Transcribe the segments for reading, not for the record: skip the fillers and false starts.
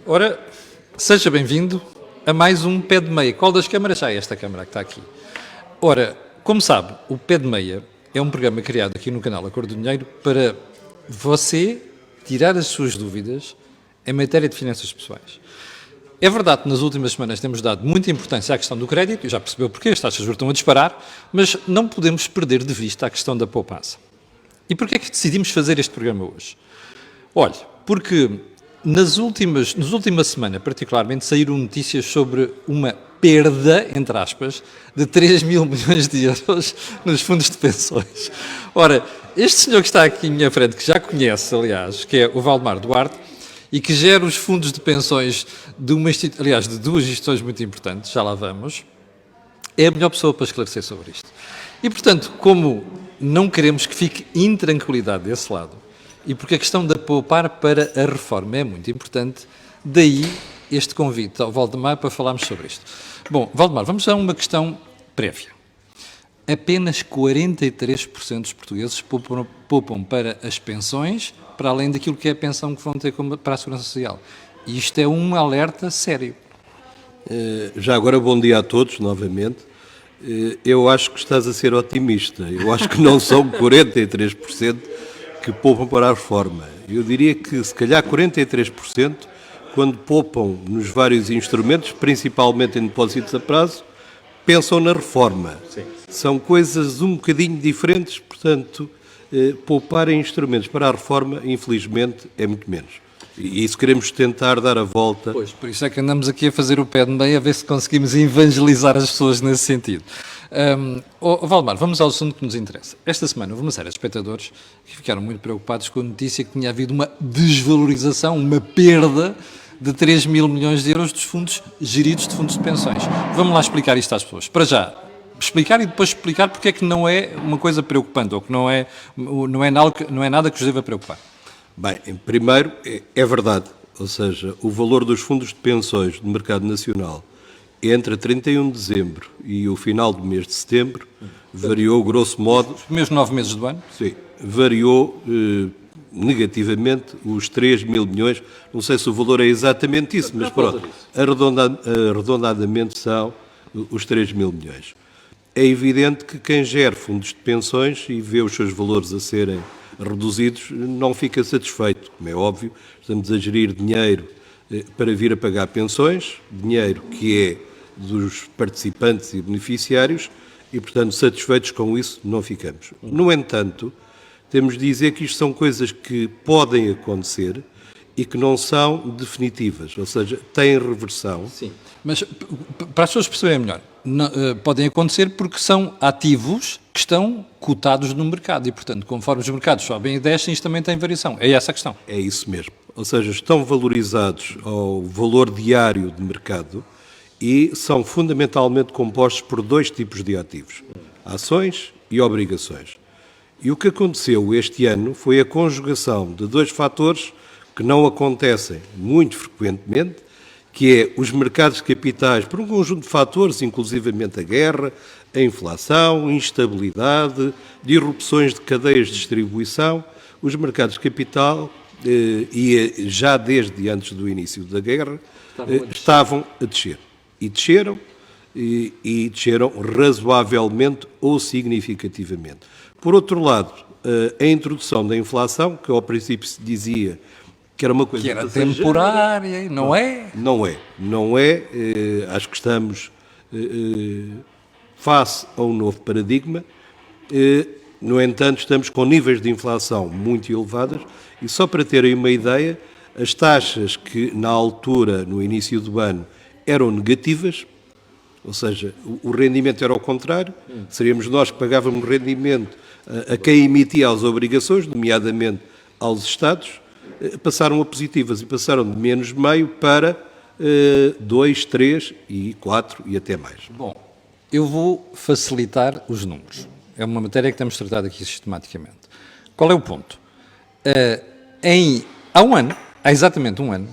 Ora, seja bem-vindo a mais um Pé de Meia. Qual das câmaras? Esta câmara que está aqui. Ora, como sabe, o Pé de Meia é um programa criado aqui no canal A Cor do Dinheiro para você tirar as suas dúvidas em matéria de finanças pessoais. É verdade que nas últimas semanas temos dado muita importância à questão do crédito, e já percebeu porquê, as taxas de juros estão a disparar, mas não podemos perder de vista a questão da poupança. E porquê é que decidimos fazer este programa hoje? Olha, porque nas últimas semana, particularmente, saíram notícias sobre uma perda, entre aspas, de 3 mil milhões de euros nos fundos de pensões. Ora, este senhor que está aqui à minha frente, que já conhece, aliás, que é o Valdemar Duarte, e que gera os fundos de pensões de de duas instituições muito importantes, já lá vamos, é a melhor pessoa para esclarecer sobre isto. E, portanto, como não queremos que fique intranquilidade desse lado, e porque a questão da poupar para a reforma é muito importante, daí este convite ao Valdemar para falarmos sobre isto. Bom, Valdemar, vamos a uma questão prévia. Apenas 43% dos portugueses poupam para as pensões, para além daquilo que é a pensão que vão ter para a Segurança Social. E isto é um alerta sério. Já agora, bom dia a todos, novamente. Eu acho que estás a ser otimista. Eu acho que não são 43% que poupam para a reforma. Eu diria que, se calhar, 43%, quando poupam nos vários instrumentos, principalmente em depósitos a prazo, pensam na reforma. Sim. São coisas um bocadinho diferentes, portanto, poupar em instrumentos para a reforma, infelizmente, é muito menos. E isso queremos tentar dar a volta. Pois, por isso é que andamos aqui a fazer o pé de meia, a ver se conseguimos evangelizar as pessoas nesse sentido. Valdemar, vamos ao assunto que nos interessa. Esta semana houve uma série de espectadores que ficaram muito preocupados com a notícia que tinha havido uma desvalorização, uma perda de 3 mil milhões de euros dos fundos geridos de fundos de pensões. Vamos lá explicar isto às pessoas. Para já, explicar e depois explicar porque é que não é uma coisa preocupante ou que não é nada que os deva preocupar. Bem, primeiro, é verdade, ou seja, o valor dos fundos de pensões do mercado nacional entre 31 de dezembro e o final do mês de setembro variou, grosso modo... Os primeiros 9 meses do ano? Sim, variou negativamente os 3 mil milhões, não sei se o valor é exatamente isso, mas pronto, arredondadamente são os 3 mil milhões. É evidente que quem gera fundos de pensões e vê os seus valores a serem reduzidos não fica satisfeito, como é óbvio. Estamos a gerir dinheiro para vir a pagar pensões, dinheiro que é dos participantes e beneficiários e, portanto, satisfeitos com isso não ficamos. No entanto, temos de dizer que isto são coisas que podem acontecer e que não são definitivas, ou seja, têm reversão. Sim, mas para as pessoas perceberem melhor, podem acontecer porque são ativos que estão cotados no mercado e, portanto, conforme os mercados sobem e descem, isto também tem variação. É essa a questão. É isso mesmo. Ou seja, estão valorizados ao valor diário de mercado e são fundamentalmente compostos por dois tipos de ativos, ações e obrigações. E o que aconteceu este ano foi a conjugação de dois fatores que não acontecem muito frequentemente, que é os mercados de capitais, por um conjunto de fatores, inclusivamente a guerra, a inflação, a instabilidade, disrupções de cadeias de distribuição, os mercados de capital, e já desde antes do início da guerra, estavam a descer. E desceram, e desceram razoavelmente ou significativamente. Por outro lado, a introdução da inflação, que ao princípio se dizia que era uma coisa... Que era temporária, não é? Não é. Acho que estamos face a um novo paradigma. No entanto, estamos com níveis de inflação muito elevados e só para terem uma ideia, as taxas que na altura, no início do ano, eram negativas, ou seja, o rendimento era ao contrário, seríamos nós que pagávamos rendimento a quem emitia as obrigações, nomeadamente aos Estados, passaram a positivas e passaram de menos meio para 2, 3 e 4 e até mais. Bom, eu vou facilitar os números. É uma matéria que temos tratado aqui sistematicamente. Qual é o ponto? Há exatamente um ano,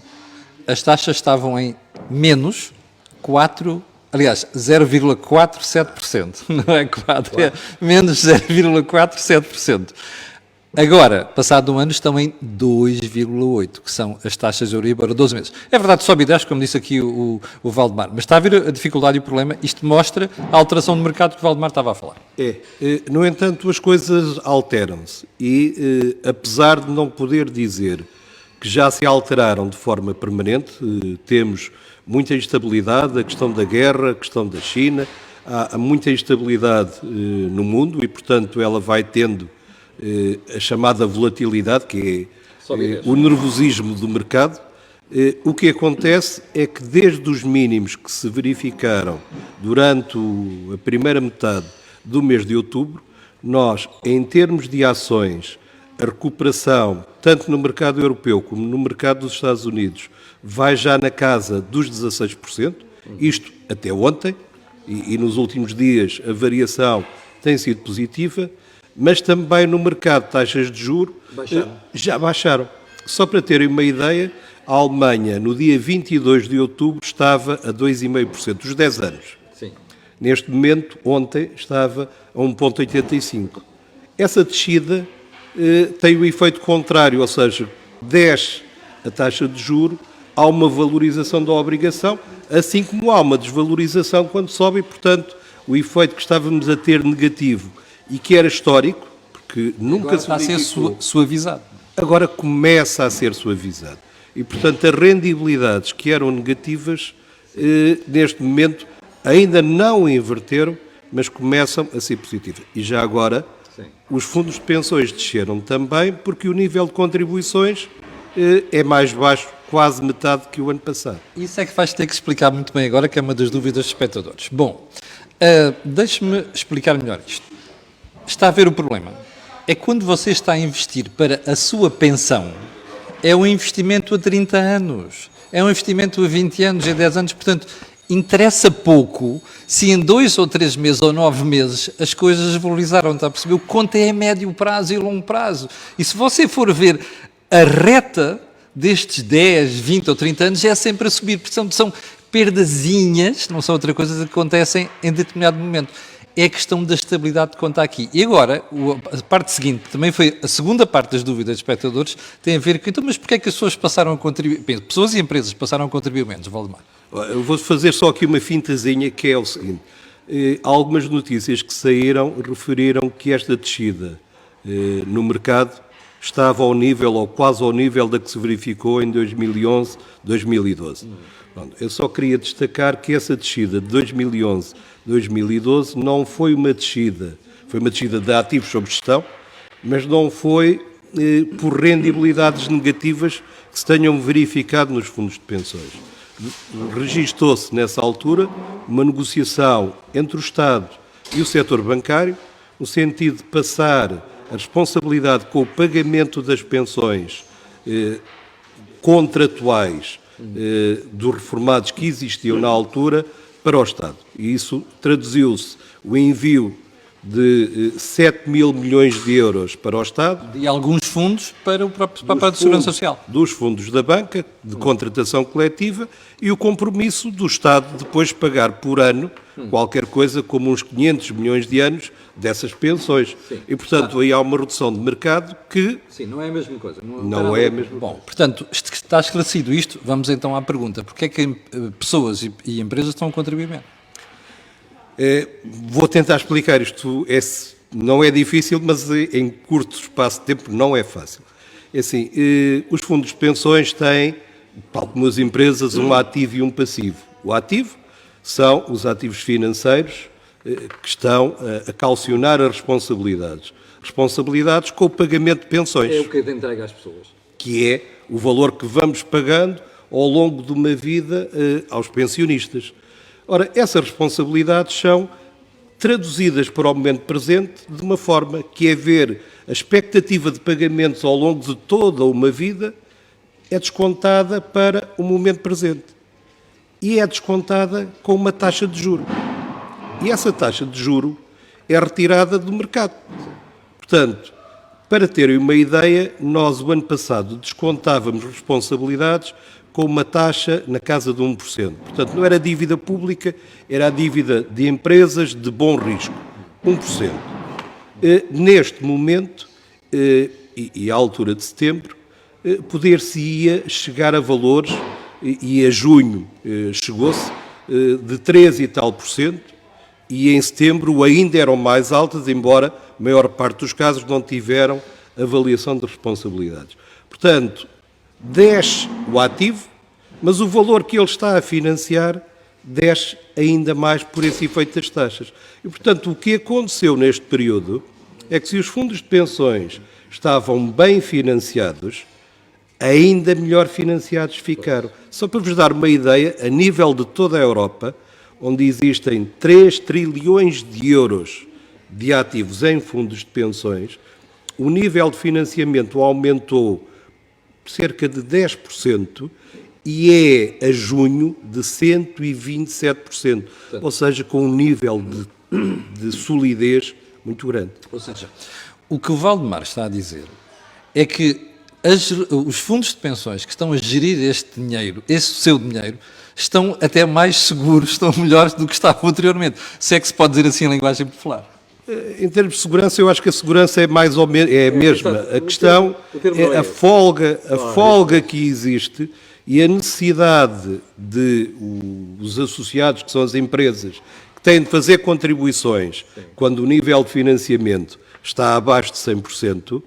as taxas estavam em menos 0,47%. Não é 4, é menos 0,47%. Agora, passado um ano, estão em 2,8, que são as taxas de Euribor a 12 meses. É verdade, sobe e desce, como disse aqui o Valdemar, mas está a ver a dificuldade e o problema. Isto mostra a alteração de mercado que o Valdemar estava a falar. No entanto, as coisas alteram-se e, apesar de não poder dizer que já se alteraram de forma permanente, temos muita instabilidade, a questão da guerra, a questão da China, há muita instabilidade no mundo e, portanto, ela vai tendo a chamada volatilidade, que é o nervosismo do mercado. O que acontece é que desde os mínimos que se verificaram durante a primeira metade do mês de outubro, nós, em termos de ações, a recuperação, tanto no mercado europeu como no mercado dos Estados Unidos, vai já na casa dos 16%, isto até ontem, e nos últimos dias a variação tem sido positiva, mas também no mercado de taxas de juros já baixaram. Só para terem uma ideia, a Alemanha, no dia 22 de outubro, estava a 2,5%, dos 10 anos. Sim. Neste momento, ontem, estava a 1,85%. Essa descida tem o efeito contrário, ou seja, desce a taxa de juro, há uma valorização da obrigação, assim como há uma desvalorização quando sobe e, portanto, o efeito que estávamos a ter negativo e que era histórico, porque nunca Agora se está a ser verificou, suavizado. agora começa a ser suavizado. E, portanto, as rendibilidades que eram negativas, neste momento, ainda não inverteram, mas começam a ser positivas. E já agora, os fundos de pensões desceram também, porque o nível de contribuições é mais baixo, quase metade que o ano passado. Isso é que vais ter que explicar muito bem agora, que é uma das dúvidas dos espectadores. Bom, deixe-me explicar melhor isto. Está a ver o problema? É quando você está a investir para a sua pensão, é um investimento a 30 anos, é um investimento a 20 anos, a 10 anos, portanto, interessa pouco se em 2 ou 3 meses ou 9 meses as coisas valorizaram, está a perceber? O que conta é a médio prazo e longo prazo. E se você for ver a reta destes 10, 20 ou 30 anos, é sempre a subir, porque são perdazinhas, não são outra coisa que acontecem em determinado momento. É a questão da estabilidade que conta aqui. E agora, a parte seguinte, também foi a segunda parte das dúvidas dos espectadores, tem a ver com, então, mas porquê é que as pessoas passaram a contribuir, pessoas e empresas passaram a contribuir menos, Valdemar? Eu vou fazer só aqui uma fintazinha, que é o seguinte. Algumas notícias que saíram referiram que esta descida no mercado estava ao nível, ou quase ao nível, da que se verificou em 2011, 2012. Pronto, eu só queria destacar que essa descida de 2011, 2012 não foi uma descida, foi uma descida de ativos sob gestão, mas não foi por rendibilidades negativas que se tenham verificado nos fundos de pensões. Registou-se nessa altura uma negociação entre o Estado e o setor bancário, no sentido de passar a responsabilidade com o pagamento das pensões contratuais dos reformados que existiam na altura para o Estado. E isso traduziu-se o envio de 7 mil milhões de euros para o Estado. E alguns fundos para o próprio Papel de Segurança Social. Dos fundos da banca, de contratação coletiva, e o compromisso do Estado depois pagar por ano qualquer coisa como uns 500 milhões de anos dessas pensões. Sim. E, portanto, aí há uma redução de mercado que... Sim, não é a mesma coisa. Não é a mesma Bom, portanto, está esclarecido isto, vamos então à pergunta. Porquê é que pessoas e empresas estão a contribuir menos? Vou tentar explicar isto. Não é difícil, mas em curto espaço de tempo não é fácil. É assim, os fundos de pensões têm, tal como as empresas, um ativo e um passivo. O ativo são os ativos financeiros que estão a calcionar as responsabilidades. Responsabilidades com o pagamento de pensões. É o que entrega às pessoas. Que é o valor que vamos pagando ao longo de uma vida aos pensionistas. Ora, essas responsabilidades são traduzidas para o momento presente de uma forma que é ver a expectativa de pagamentos ao longo de toda uma vida é descontada para o momento presente. E é descontada com uma taxa de juro. E essa taxa de juro é retirada do mercado. Portanto, para terem uma ideia, nós o ano passado descontávamos responsabilidades com uma taxa na casa de 1%. Portanto, não era dívida pública, era a dívida de empresas de bom risco, 1%. Neste momento, e à altura de setembro, poder-se-ia chegar a valores, e a junho chegou-se, de 3 e tal por cento, e em setembro ainda eram mais altas, embora a maior parte dos casos não tiveram avaliação de responsabilidades. Portanto, desce o ativo, mas o valor que ele está a financiar desce ainda mais por esse efeito das taxas. E, portanto, o que aconteceu neste período é que se os fundos de pensões estavam bem financiados, ainda melhor financiados ficaram. Só para vos dar uma ideia, a nível de toda a Europa, onde existem 3 trilhões de euros de ativos em fundos de pensões, o nível de financiamento aumentou cerca de 10% e é a junho de 127%, ou seja, com um nível de solidez muito grande. Ou seja, o que o Valdemar está a dizer é que os fundos de pensões que estão a gerir este dinheiro, esse seu dinheiro, estão até mais seguros, estão melhores do que estavam anteriormente. Se é que se pode dizer assim em linguagem popular. Em termos de segurança, eu acho que a segurança é mais ou menos a mesma. A questão é a folga que existe e a necessidade de os associados, que são as empresas, que têm de fazer contribuições quando o nível de financiamento está abaixo de 100%,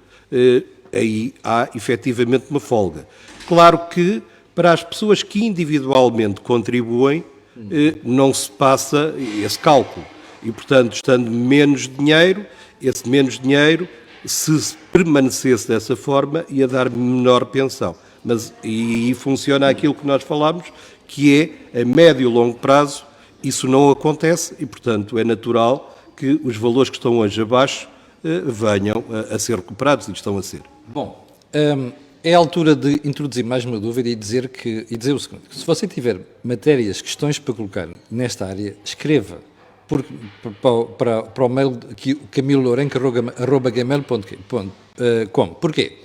aí há efetivamente uma folga. Claro que para as pessoas que individualmente contribuem, não se passa esse cálculo. E, portanto, estando menos dinheiro, esse menos dinheiro, se permanecesse dessa forma, ia dar menor pensão. Mas e funciona aquilo que nós falámos, que é a médio e longo prazo, isso não acontece e, portanto, é natural que os valores que estão hoje abaixo venham a ser recuperados e estão a ser. Bom, é a altura de introduzir mais uma dúvida e dizer o seguinte: se você tiver matérias, questões para colocar nesta área, escreva para o mail camilolourenco@gmail.com. Porquê?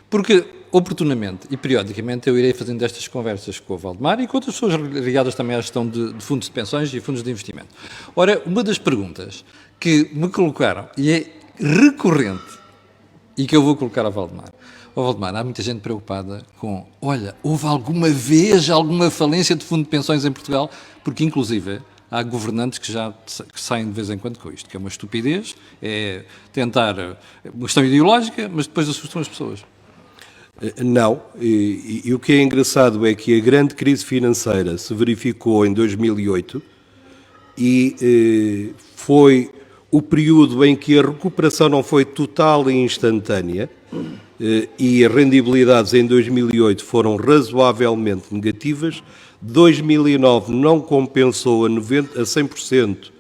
Porque oportunamente e periodicamente eu irei fazendo estas conversas com o Valdemar e com outras pessoas ligadas também à gestão de fundos de pensões e fundos de investimento. Ora, uma das perguntas que me colocaram, e é recorrente, e que eu vou colocar ao Valdemar. Valdemar, há muita gente preocupada com, olha, houve alguma vez alguma falência de fundo de pensões em Portugal? Porque, inclusive, há governantes que saem de vez em quando com isto, que é uma estupidez, é tentar uma questão ideológica, mas depois assustam as pessoas. Não, e o que é engraçado é que a grande crise financeira se verificou em 2008 e foi o período em que a recuperação não foi total e instantânea e as rendibilidades em 2008 foram razoavelmente negativas. 2009 não compensou a 100%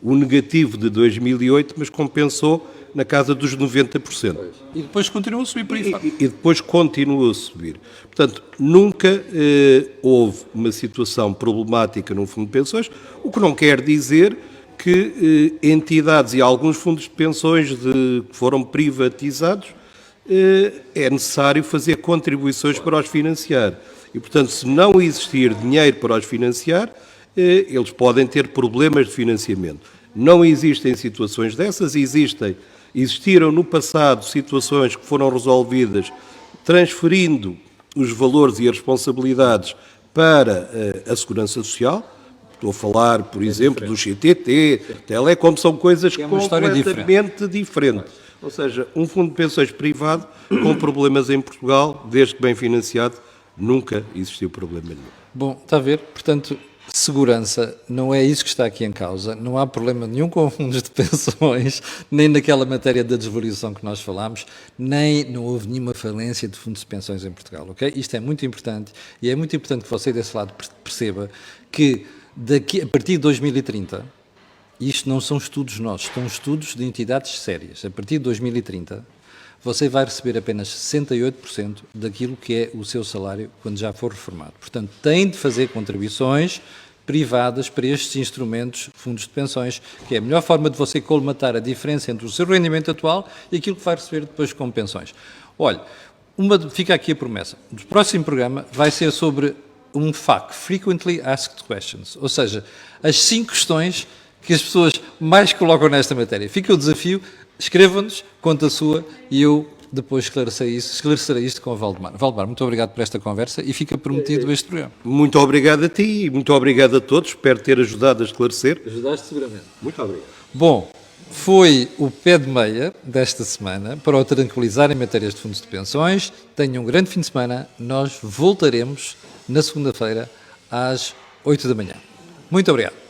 o negativo de 2008, mas compensou na casa dos 90%. E depois continua a subir por aí fora. E depois continua a subir. Portanto, nunca houve uma situação problemática no fundo de pensões, o que não quer dizer que entidades e alguns fundos de pensões que foram privatizados é necessário fazer contribuições para os financiar. E, portanto, se não existir dinheiro para os financiar, eles podem ter problemas de financiamento. Não existem situações dessas, existiram no passado situações que foram resolvidas transferindo os valores e as responsabilidades para a Segurança Social. Estou a falar, por exemplo, do CTT, Telecom, são coisas completamente diferentes. Ou seja, um fundo de pensões privado com problemas em Portugal, desde que bem financiado, nunca existiu problema nenhum. Bom, está a ver? Portanto, segurança não é isso que está aqui em causa. Não há problema nenhum com fundos de pensões, nem naquela matéria da desvalorização que nós falámos, nem não houve nenhuma falência de fundos de pensões em Portugal, ok? Isto é muito importante e é muito importante que você desse lado perceba que a partir de 2030, isto não são estudos nossos, são estudos de entidades sérias. A partir de 2030, você vai receber apenas 68% daquilo que é o seu salário quando já for reformado. Portanto, tem de fazer contribuições privadas para estes instrumentos, fundos de pensões, que é a melhor forma de você colmatar a diferença entre o seu rendimento atual e aquilo que vai receber depois com pensões. Olha, fica aqui a promessa. O próximo programa vai ser sobre um FAQ, Frequently Asked Questions, ou seja, as 5 questões que as pessoas mais colocam nesta matéria. Fica o desafio, escrevam-nos, conta a sua, e eu depois esclarecerei isto com o Valdemar. Valdemar, muito obrigado por esta conversa e fica prometido este programa. Muito obrigado a ti e muito obrigado a todos. Espero ter ajudado a esclarecer. Ajudaste seguramente. Muito obrigado. Bom, foi o pé de meia desta semana para o tranquilizar em matérias de fundos de pensões. Tenham um grande fim de semana. Nós voltaremos na segunda-feira às 8 da manhã. Muito obrigado.